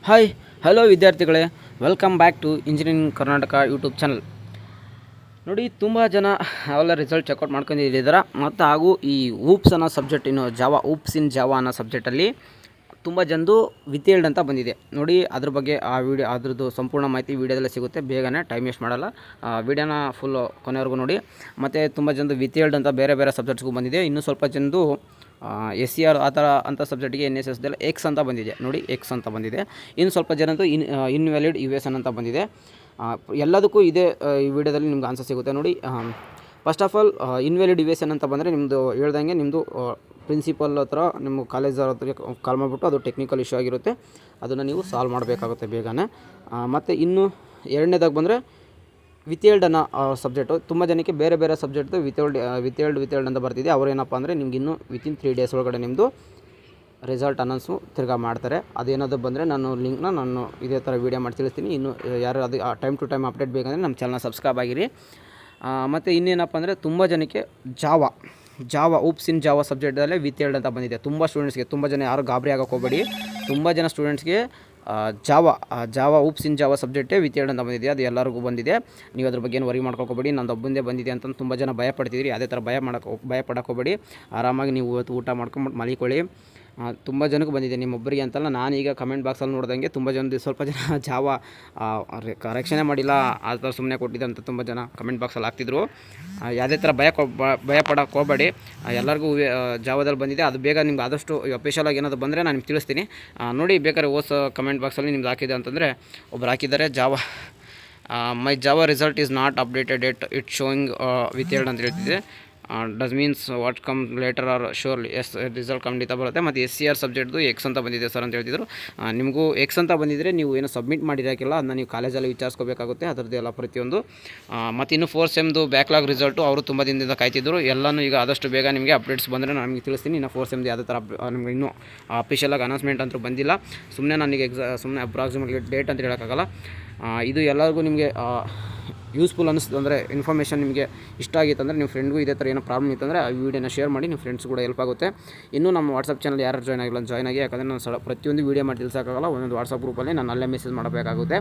Hi hello ವಿದ್ಯಾರ್ಥಿಗಳೇ, welcome back to engineering Karnataka YouTube channel. ನೋಡಿ, ತುಂಬ ಜನ ಅವೆಲ್ಲ ರಿಸಲ್ಟ್ ಚೆಕ್ಔಟ್ ಮಾಡ್ಕೊಂಡಿದ್ದಾರೆ. ಮತ್ತು ಹಾಗೂ ಈ ಊಪ್ಸ್ ಅನ್ನೋ ಸಬ್ಜೆಕ್ಟ್, ಇನ್ನು ಊಪ್ಸ್ ಇನ್ ಜಾವಾ ಅನ್ನೋ ಸಬ್ಜೆಕ್ಟಲ್ಲಿ ತುಂಬ ಜನದು ವಿತೇಲ್ಡ್ ಅಂತ ಬಂದಿದೆ. ನೋಡಿ, ಅದ್ರ ಬಗ್ಗೆ ಅದ್ರದ್ದು ಸಂಪೂರ್ಣ ಮಾಹಿತಿ ವೀಡಿಯೋದಲ್ಲೇ ಸಿಗುತ್ತೆ. ಬೇಗನೆ ಟೈಮ್ ವೇಸ್ಟ್ ಮಾಡಲ್ಲ, ವೀಡಿಯೋನ ಫುಲ್ಲು ಕೊನೆವರೆಗೂ ನೋಡಿ. ಮತ್ತು ತುಂಬ ಜನದು ವಿತೇಲ್ಡ್ ಅಂತ ಬೇರೆ ಬೇರೆ ಸಬ್ಜೆಕ್ಟ್ಸ್ಗೂ ಬಂದಿದೆ. ಇನ್ನೂ ಸ್ವಲ್ಪ ಜನದು SCR ಆ ಥರ ಅಂಥ ಸಬ್ಜೆಕ್ಟಿಗೆ NSS ಎಕ್ಸ್ ಅಂತ ಬಂದಿದೆ. ನೋಡಿ, ಎಕ್ಸ್ ಅಂತ ಬಂದಿದೆ. ಇನ್ನು ಸ್ವಲ್ಪ ಜನದ್ದು ಇನ್ವ್ಯಾಲಿಡ್ USN ಅಂತ ಬಂದಿದೆ. ಎಲ್ಲದಕ್ಕೂ ಇದೇ ಈ ವಿಡಿಯೋದಲ್ಲಿ ನಿಮ್ಗೆ ಆನ್ಸರ್ ಸಿಗುತ್ತೆ. ನೋಡಿ, first of all invalid USN ಅಂತ ಬಂದರೆ ನಿಮ್ಮದು ಹೇಳ್ದಂಗೆ ನಿಮ್ಮದು ಪ್ರಿನ್ಸಿಪಲ್ ಹತ್ರ ನಿಮ್ಮ ಕಾಲೇಜವ್ರ ಹತ್ರ ಕಾಲ್ ಮಾಡಿಬಿಟ್ಟು ಅದು ಟೆಕ್ನಿಕಲ್ ಇಶ್ಯೂ ಆಗಿರುತ್ತೆ. ಅದನ್ನು ನೀವು ಸಾಲ್ವ್ ಮಾಡಬೇಕಾಗುತ್ತೆ ಬೇಗನೆ. ಮತ್ತು ಇನ್ನು ಎರಡನೇದಾಗಿ ಬಂದರೆ ವಿತೇಲ್ಡ್ ಅನ್ನೋ ಸಬ್ಜೆಕ್ಟು ತುಂಬ ಜನಕ್ಕೆ ಬೇರೆ ಬೇರೆ ಸಬ್ಜೆಕ್ಟ್ದು ವಿತೇಲ್ಡ್ ಅಂತ ಬರ್ತಿದೆ. ಅವರೇನಪ್ಪ ಅಂದರೆ ನಿಮ್ಗೆ ಇನ್ನೂ ವಿತಿನ್ 3 ಡೇಸ್ ಒಳಗಡೆ ನಿಮ್ಮದು ರಿಸಲ್ಟ್ ಅನೌನ್ಸು ತಿರ್ಗಾ ಮಾಡ್ತಾರೆ. ಅದೇನಾದರೂ ಬಂದರೆ ನಾನು ಲಿಂಕ್ನ ಇದೇ ಥರ ವೀಡಿಯೋ ಮಾಡಿ ತಿಳಿಸ್ತೀನಿ. ಇನ್ನು ಯಾರು ಅದು ಟೈಮ್ ಟು ಟೈಮ್ ಅಪ್ಡೇಟ್ ಬೇಕಂದರೆ ನಮ್ಮ ಚಾನಲ್ನ ಸಬ್ಸ್ಕ್ರೈಬ್ ಆಗಿರಿ. ಮತ್ತು ಇನ್ನೇನಪ್ಪ ಅಂದರೆ ತುಂಬ ಜನಕ್ಕೆ ಊಪ್ಸ್ ಇನ್ ಜಾವಾ ಸಬ್ಜೆಕ್ಟಲ್ಲೇ ವಿತೇಲ್ಡ್ ಅಂತ ಬಂದಿದೆ. ತುಂಬ ಸ್ಟೂಡೆಂಟ್ಸ್ಗೆ, ತುಂಬ ಜನ ಯಾರು ಗಾಬರಿ ಆಗೋಕ್ಕೆ ಹೋಗಬೇಡಿ. ತುಂಬ ಜನ ಸ್ಟೂಡೆಂಟ್ಸ್ಗೆ ಜಾವಾ ಊಪ್ಸ್ ಇನ್ ಜಾವಾ ಸಬ್ಜೆಕ್ಟೇ ವಿತೇಲ್ಡ್ ಅಂತ ಬಂದಿದೆ. ಅದು ಎಲ್ಲರಿಗೂ ಬಂದಿದೆ. ನೀವು ಅದ್ರ ಬಗ್ಗೆ ಏನು ವರಿ ಮಾಡ್ಕೊಳ್ಕೋಬೇಡಿ. ನಂದು ಒಬ್ಬಂದೇ ಬಂದಿದೆ ಅಂತ ತುಂಬ ಜನ ಭಯ ಪಡ್ತಿದ್ದೀರಿ. ಅದೇ ಥರ ಭಯ ಪಡೋಕ್ಕೋಬೇಡಿ. ಆರಾಮಾಗಿ ನೀವು ಇವತ್ತು ಊಟ ಮಾಡ್ಕೊಂಡು ಮಲಿಕೊಳ್ಳಿ. ತುಂಬ ಜನಕ್ಕೆ ಬಂದಿದೆ, ನಿಮ್ಮೊಬ್ಬರಿಗೆ ಅಂತಲ್ಲ. ನಾನೀಗ ಕಮೆಂಟ್ ಬಾಕ್ಸಲ್ಲಿ ನೋಡ್ದಂಗೆ ತುಂಬ ಸ್ವಲ್ಪ ಜನ ಜಾವಾ ಕರೆಕ್ಷನೇ ಮಾಡಿಲ್ಲ, ಆ ಥರ ಸುಮ್ಮನೆ ಕೊಟ್ಟಿದ್ದೆ ಅಂತ ತುಂಬ ಜನ ಕಮೆಂಟ್ ಬಾಕ್ಸಲ್ಲಿ ಹಾಕ್ತಿದ್ರು. ಯಾವುದೇ ಥರ ಭಯ ಪಡೋಕ್ಕೆ ಹೋಗಬೇಡಿ. ಎಲ್ಲರಿಗೂ ಜಾವಾದಲ್ಲಿ ಬಂದಿದೆ. ಅದು ಬೇಗ ನಿಮ್ಗೆ ಆದಷ್ಟು ಅಫಿಷಿಯಲಾಗಿ ಏನಾದರೂ ಬಂದರೆ ನಾನು ನಿಮ್ಗೆ ತಿಳಿಸ್ತೀನಿ. ನೋಡಿ, ಬೇಕಾದ್ರೆ ಕಮೆಂಟ್ ಬಾಕ್ಸಲ್ಲಿ ನಿಮ್ದು ಹಾಕಿದೆ ಅಂತಂದರೆ ಒಬ್ರು ಹಾಕಿದ್ದಾರೆ, my Java result is not updated it showing withheld ಅಂತ ಹೇಳ್ತಿದೆ. Does means what come later or surely as result ಖಂಡಿತ ಬರುತ್ತೆ. ಮತ್ತು SCR ಸಬ್ಜೆಕ್ಟ್ದು ಎಕ್ಸ್ ಅಂತ ಬಂದಿದೆ ಸರ್ ಅಂತ ಹೇಳ್ತಿದ್ರು. ನಿಮಗೂ ಎಕ್ಸ್ ಅಂತ ಬಂದಿದ್ದರೆ ನೀವು ಏನೋ ಸಬ್ಮಿಟ್ ಮಾಡಿರೋಕ್ಕಿಲ್ಲ, ಅದನ್ನ ನೀವು ಕಾಲೇಜಲ್ಲಿ ವಿಚಾರಿಸ್ಕೋಬೇಕಾಗುತ್ತೆ. ಅದರದ್ದು ಎಲ್ಲ ಪ್ರತಿಯೊಂದು. ಮತ್ತು ಇನ್ನು 4th ಸೆಮ್ದು ಬ್ಯಾಕ್ಲಾಗ್ ರಿಸಲ್ಟು ಅವರು ತುಂಬ ದಿನದಿಂದ ಕಾಯ್ತಿದ್ರು. ಎಲ್ಲನೂ ಈಗ ಆದಷ್ಟು ಬೇಗ ನಿಮಗೆ ಅಪ್ಡೇಟ್ಸ್ ಬಂದರೆ ನಾನು ನಿಮಗೆ ತಿಳಿಸ್ತೀನಿ. ಇನ್ನು 4th ಸೆಮ್ದು ಯಾವುದೇ ಥರ ನಿಮಗೆ ಇನ್ನೂ ಅಫಿಷಿಯಲಾಗಿ ಅನೌನ್ಸ್ಮೆಂಟ್ ಅಂತೂ ಬಂದಿಲ್ಲ. ಸುಮ್ಮನೆ ನನಗೆ ಸುಮ್ಮನೆ ಅಪ್ರಾಕ್ಸಿಮೇಟ್ಲಿ ಡೇಟ್ ಅಂತ ಹೇಳೋಕ್ಕಾಗಲ್ಲ. ಇದು ಎಲ್ಲರಿಗೂ ನಿಮಗೆ ಯೂಸ್ಫುಲ್ ಅನ್ನಿಸ್ತು ಅಂದರೆ, ಇನ್ಫಾರ್ಮೇಷನ್ ನಿಮಗೆ ಇಷ್ಟ ಆಗಿತ್ತು ಅಂದರೆ ನಿಮ್ಮ ಫ್ರೆಂಡ್ಗೂ ಇದೇ ಥರ ಏನೋ ಪ್ರಾಬ್ಲಮ್ ಇತ್ತಂದರೆ ಆ ವಿಡಿಯೋನ ಶೇರ್ ಮಾಡಿ, ನಿಮ್ಮ ಫ್ರೆಂಡ್ಸ್ ಕೂಡ ಹೆಲ್ಪ್ ಆಗುತ್ತೆ. ಇನ್ನೂ ನಮ್ಮ ವಾಟ್ಸಪ್ ಚಾನಲ್ ಯಾರು ಜಾಯ್ನ್ ಆಗಿಲ್ಲ ಜಾಯ್ನ್ ಆಗಿ. ಯಾಕಂದರೆ ನಾನು ಪ್ರತಿಯೊಂದು ವೀಡಿಯೋ ಮಾಡಿ ತಿಳಿಸೋಕ್ಕಾಗಲ್ಲ. ಒಂದೊಂದು ವಾಟ್ಸಪ್ ಗ್ರೂಪಲ್ಲಿ ನಾನು ಅಲ್ಲೇ ಮೆಸೇಜ್ ಮಾಡಬೇಕಾಗುತ್ತೆ.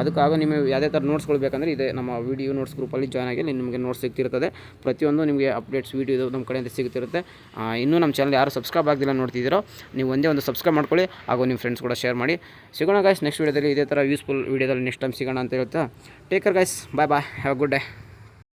ಅದಕ್ಕಾಗ ನಿಮಗೆ ಯಾವುದೇ ಥರ ನೋಟ್ಸ್ಗಳು ಬೇಕಂದರೆ ಇದೆ ನಮ್ಮ ವಿಡಿಯೋ ನೋಟ್ಸ್ ಗ್ರೂಪಲ್ಲಿ ಜಾಯ್ನ್ ಆಗಿ ನಿಮಗೆ ನೋಟ್ಸ್ ಸಿಗ್ತಿರ್ತದೆ. ಪ್ರತಿಯೊಂದು ನಿಮಗೆ ಅಪ್ಡೇಟ್ಸ್ ವೀಡಿಯೋ ನಮ್ಮ ಕಡೆಯಿಂದ ಸಿಗ್ತಿರುತ್ತೆ. ಇನ್ನೂ ನಮ್ಮ ಚಾನಲ್ ಯಾರು ಸಬ್ಸ್ಕ್ರೈಬ್ ಆಗಲಿಲ್ಲ ನೋಡ್ತಿದ್ದೀರೋ ನೀವು ಒಂದೇ ಒಂದು ಸಬ್ಸ್ಕ್ರೈಬ್ ಮಾಡ್ಕೊಳ್ಳಿ, ಹಾಗೂ ನಿಮ್ಮ ಫ್ರೆಂಡ್ಸ್ ಕೂಡ ಶೇರ್ ಮಾಡಿ. ಸಿಗೋಣ ಗೈಸ್ ನೆಕ್ಸ್ಟ್ ವೀಡಿಯೋದಲ್ಲಿ. ಇದೇ ಥರ ಯೂಸ್ಫುಲ್ ವೀಡಿಯೋದಲ್ಲಿ ನೆಕ್ಸ್ಟ್ ಟೈಮ್ ಸಿಗೋಣ ಅಂತ ಹೇಳ್ತಾ take care guys. Bye have a good day.